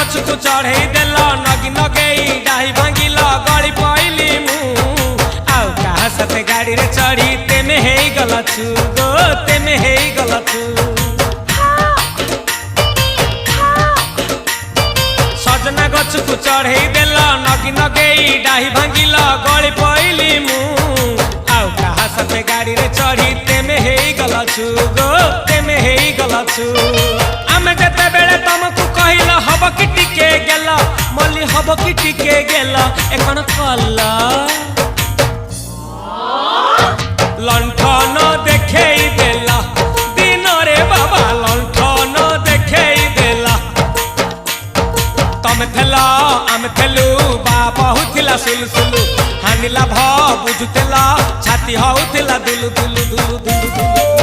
गछकु चढ़ई देल नगी नगेई डाही भांगिल गली पइली मु आउ कहा साथे गाड़ी रे चढ़ी तेमे हेई गलछु गो तेमे हेई गलछु सजना गछकु चढ़ई देल नगी नगेई डाही भांगिल गली पइली मु आउ कहा साथे गाड़ी रे चढ़ी तेमे हेई गलछु गो तेमे हेई गलछु आमे जेते बेले तुमको कहिला हब कि टिके गेला मल्ली हब कि टिके गेला एकन कल्ला लंठन देखेई देला दिन रे बाबा लंठन देखेई देला तमे थेला आमे थेलु बाबा हुथिला सुलसुलु हानिला भ बुझुतेला छाती हउथिला दुलु दुलु दुलु दुलु दुलु